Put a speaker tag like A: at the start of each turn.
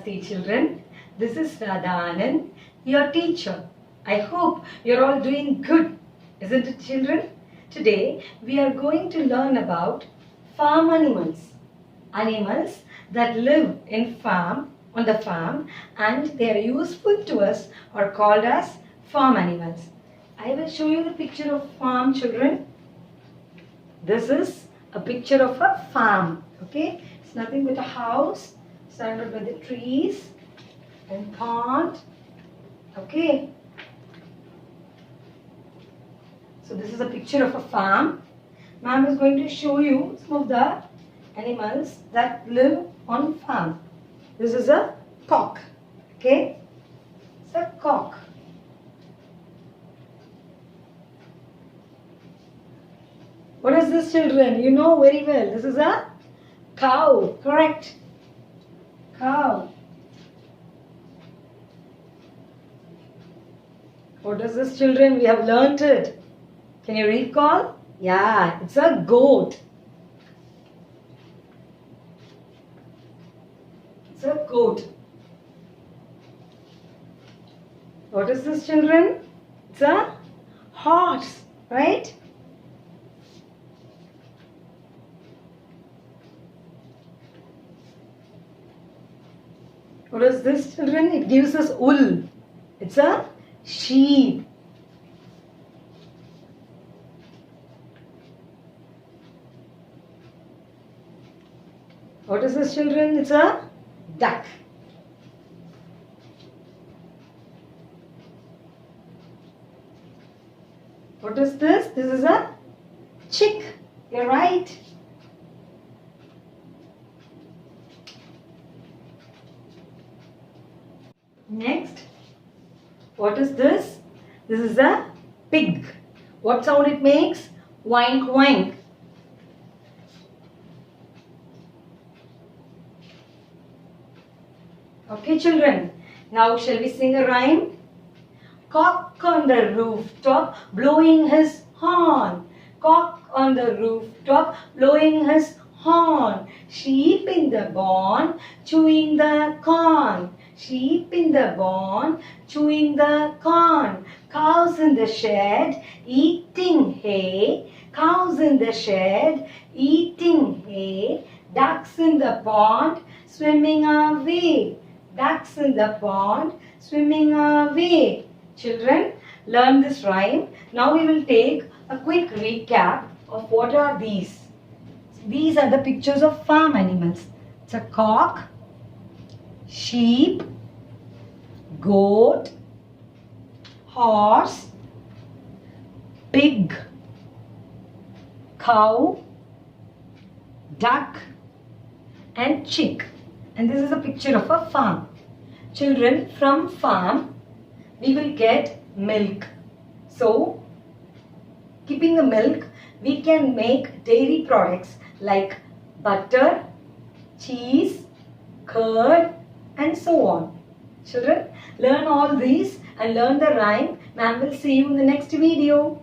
A: Namaste children. This is Radhanand, your teacher. I hope you're all doing good, isn't it children? Today we are going to learn about farm animals. Animals that live on the farm and they are useful to us are called as farm animals. I will show you the picture of farm children. This is a picture of a farm. Okay, it's nothing but a house surrounded by the trees and pond. Okay, so this is a picture of a farm. Ma'am is going to show you some of the animals that live on farm. This is a cock. Okay, it's a cock. What is this children? You know very well. This is a cow. Correct. Cow. What is this children? We have learnt it. Can you recall? Yeah, it's a goat. It's a goat. What is this children? It's a horse, right? What is this children? It gives us wool. It's a sheep. What is this children? It's a duck. What is this? This is a chick. You're right. Next, what is this? This is a pig. What sound it makes? Wink, wink. Okay, children. Now, shall we sing a rhyme? Cock on the rooftop, blowing his horn. Cock on the rooftop, blowing his horn. Sheep in the barn, chewing the corn. Sheep in the barn, chewing the corn. Cows in the shed, eating hay. Cows in the shed, eating hay. Ducks in the pond, swimming away. Ducks in the pond, swimming away. Children, learn this rhyme. Now we will take a quick recap of what are these. These are the pictures of farm animals. It's a cock, sheep, goat, horse, pig, cow, duck and chick. And this is a picture of a farm. Children, from farm we will get milk. So, keeping the milk, we can make dairy products like butter, cheese, curd and so on. Children, learn all these and learn the rhyme. Ma'am will see you in the next video.